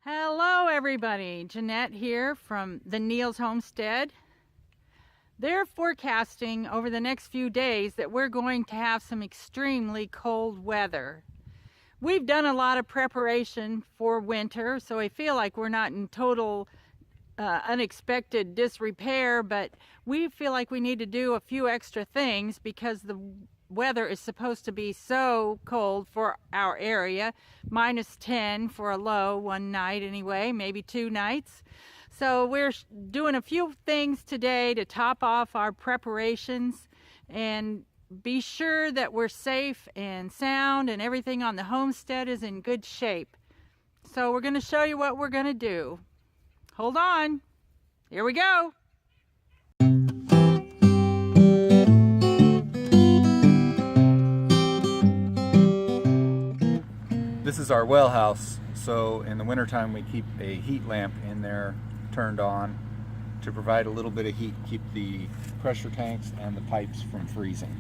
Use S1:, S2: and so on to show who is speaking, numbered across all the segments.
S1: Hello everybody, Jeanette here from the Neil's Homestead. They're forecasting over the next few days that we're going to have some extremely cold weather. We've done a lot of preparation for winter, so I feel like we're not in total unexpected disrepair, but we feel like we need to do a few extra things because the weather is supposed to be so cold for our area, -10 for a low one night anyway, maybe 2 nights. So we're doing a few things today to top off our preparations and be sure that we're safe and sound and everything on the homestead is in good shape. So we're going to show you what we're going to do. Hold on. Here we go.
S2: This is our well house, so in the wintertime we keep a heat lamp in there turned on to provide a little bit of heat, keep the pressure tanks and the pipes from freezing.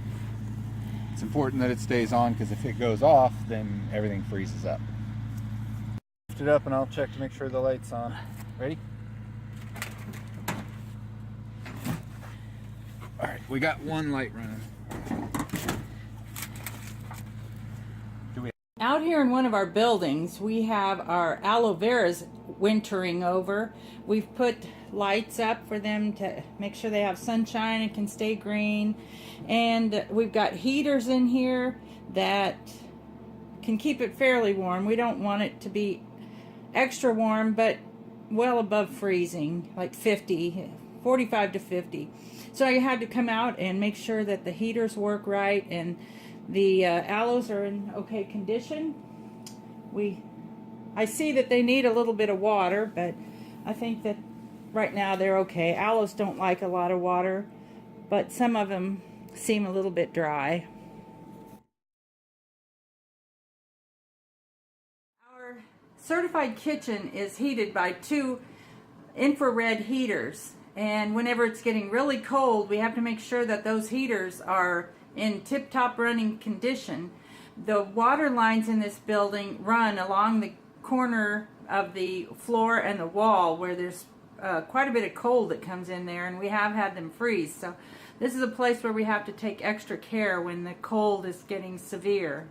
S2: It's important that it stays on because if it goes off, then everything freezes up. Lift it up and I'll check to make sure the light's on. Ready? Alright, we got one light running.
S1: Out here in one of our buildings, we have our aloe veras wintering over. We've put lights up for them to make sure they have sunshine and can stay green. And we've got heaters in here that can keep it fairly warm. We don't want it to be extra warm, but well above freezing, like 45 to 50. So I had to come out and make sure that the heaters work right and the aloes are in okay condition. I see that they need a little bit of water, but I think that right now they're okay. Aloes don't like a lot of water, but some of them seem a little bit dry. Our certified kitchen is heated by 2 infrared heaters, and whenever it's getting really cold, we have to make sure that those heaters are in tip-top running condition. The water lines in this building run along the corner of the floor and the wall where there's quite a bit of cold that comes in there, and we have had them freeze. So this is a place where we have to take extra care when the cold is getting severe.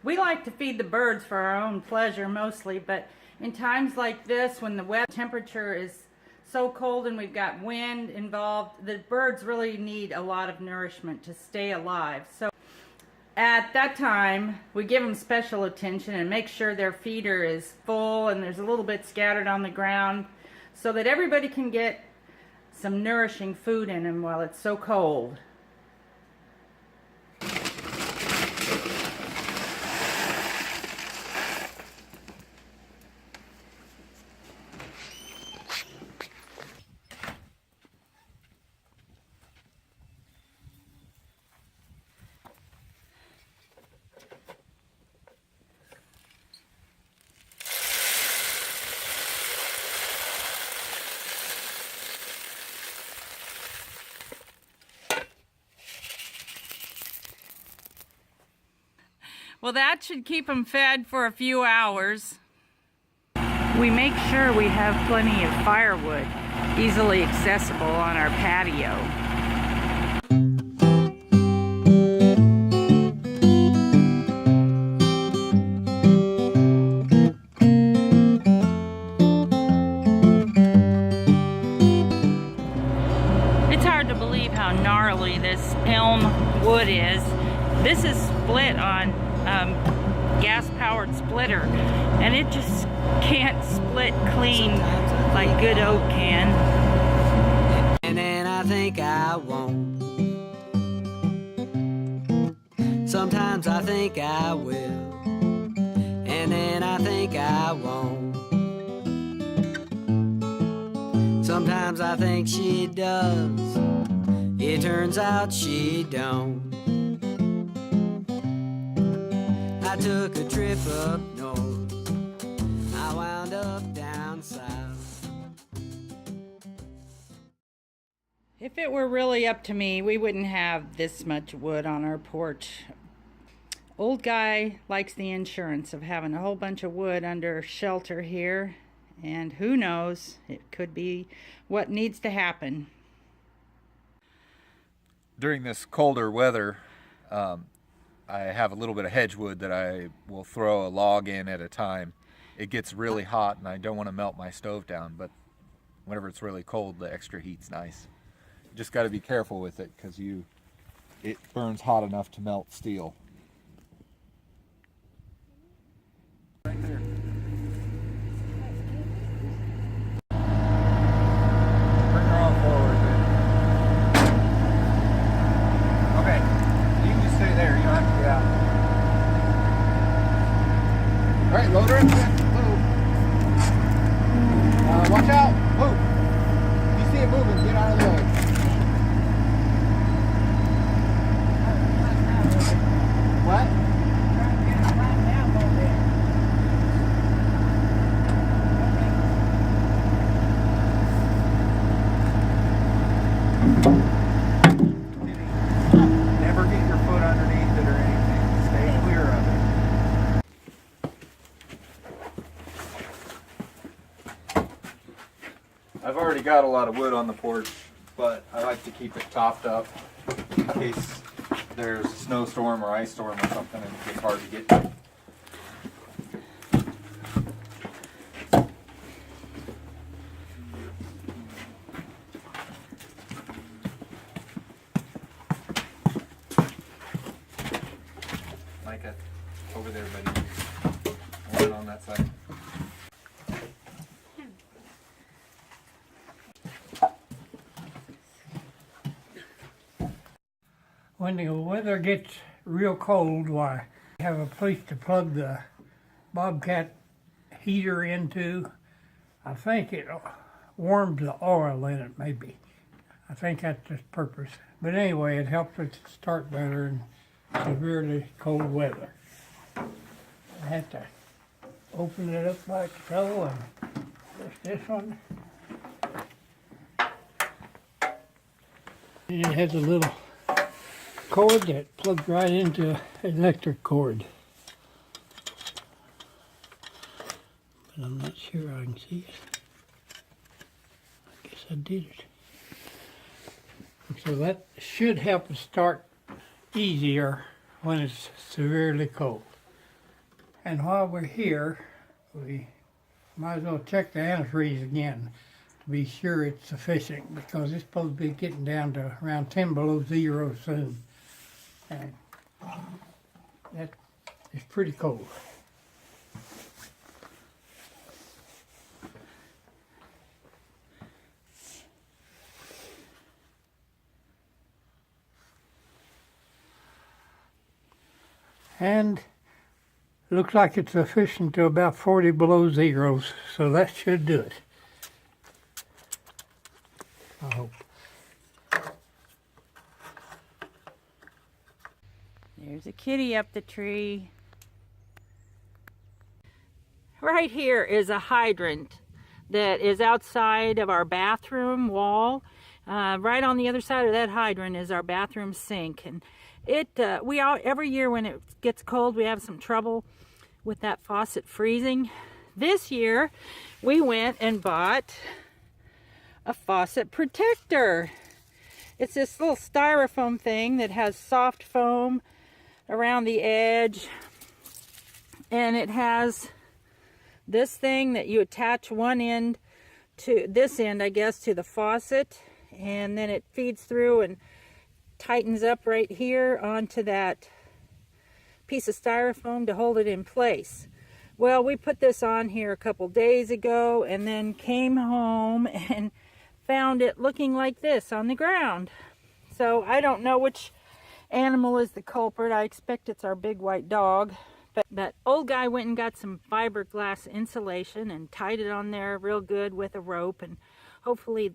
S1: We like to feed the birds for our own pleasure mostly, but in times like this when the weather temperature is so cold and we've got wind involved, the birds really need a lot of nourishment to stay alive. So at that time, we give them special attention and make sure their feeder is full and there's a little bit scattered on the ground so that everybody can get some nourishing food in them while it's so cold. Well, that should keep them fed for a few hours. We make sure we have plenty of firewood easily accessible on our patio. It's hard to believe how gnarly this elm wood is. This is split on gas-powered splitter, and it just can't split clean like good oak can.
S3: And then I think I won't. Sometimes I think I will, and then I think I won't. Sometimes I think she does, it turns out she don't. I took a trip up north, I wound up down south.
S1: If it were really up to me, we wouldn't have this much wood on our porch. Old guy likes the insurance of having a whole bunch of wood under shelter here, and who knows, it could be what needs to happen.
S2: During this colder weather, I have a little bit of hedge wood that I will throw a log in at a time. It gets really hot and I don't want to melt my stove down, but whenever it's really cold, the extra heat's nice. You just got to be careful with it because it burns hot enough to melt steel. Right there. Bring her on forward then. Okay, you can just stay there, you don't have to get out. Alright, load her up then. Move. Watch out! Move! If you see it moving, get out of the way. What? Never get your foot underneath it or anything. Stay clear of it. I've already got a lot of wood on the porch, but I like to keep it topped up in case there's a snowstorm or ice storm or something and it gets hard to get to. Micah, over there, buddy. One on that side.
S4: When the weather gets real cold, why, have a place to plug the Bobcat heater into. I think it warms the oil in it, maybe. I think that's its purpose. But anyway, it helps it start better in severely cold weather. I have to open it up like so, and just this one. And it has a little cord that plugs right into an electric cord. But I'm not sure I can see it. I guess I did it. So that should help it start easier when it's severely cold. And while we're here, we might as well check the antifreeze again to be sure it's sufficient, because it's supposed to be getting down to around 10 below zero soon. And that is pretty cold. And looks like it's sufficient to about 40 below zeros, so that should do it. I hope.
S1: There's a kitty up the tree. Right here is a hydrant that is outside of our bathroom wall. Right on the other side of that hydrant is our bathroom sink, and every year when it gets cold, we have some trouble with that faucet freezing. This year, we went and bought a faucet protector. It's this little styrofoam thing that has soft foam around the edge, and it has this thing that you attach one end to this end, I guess, to the faucet, and then it feeds through and tightens up right here onto that piece of styrofoam to hold it in place. Well, we put this on here a couple days ago and then came home and found it looking like this on the ground. So I don't know which animal is the culprit. I expect it's our big white dog. But that old guy went and got some fiberglass insulation and tied it on there real good with a rope, and hopefully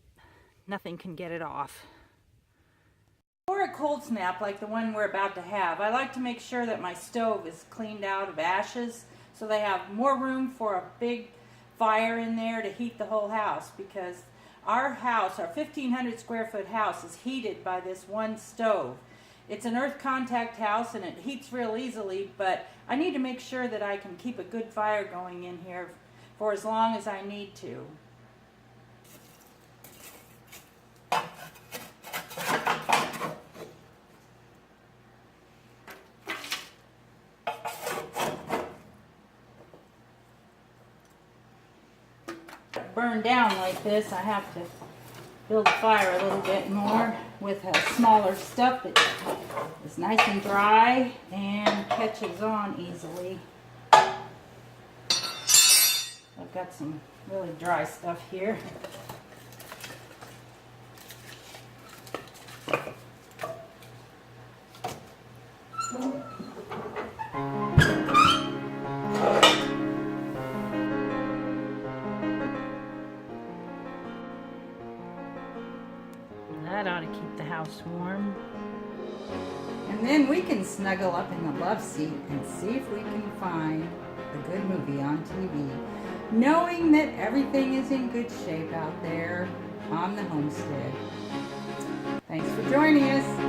S1: nothing can get it off. For a cold snap like the one we're about to have, I like to make sure that my stove is cleaned out of ashes so they have more room for a big fire in there to heat the whole house, because our house, our 1,500 square foot house, is heated by this one stove. It's an earth contact house and it heats real easily, but I need to make sure that I can keep a good fire going in here for as long as I need to. Burn down like this, I have to build the fire a little bit more with smaller stuff that is nice and dry and catches on easily. I've got some really dry stuff here. That ought to keep the house warm. And then we can snuggle up in the love seat and see if we can find a good movie on TV, knowing that everything is in good shape out there on the homestead. Thanks for joining us.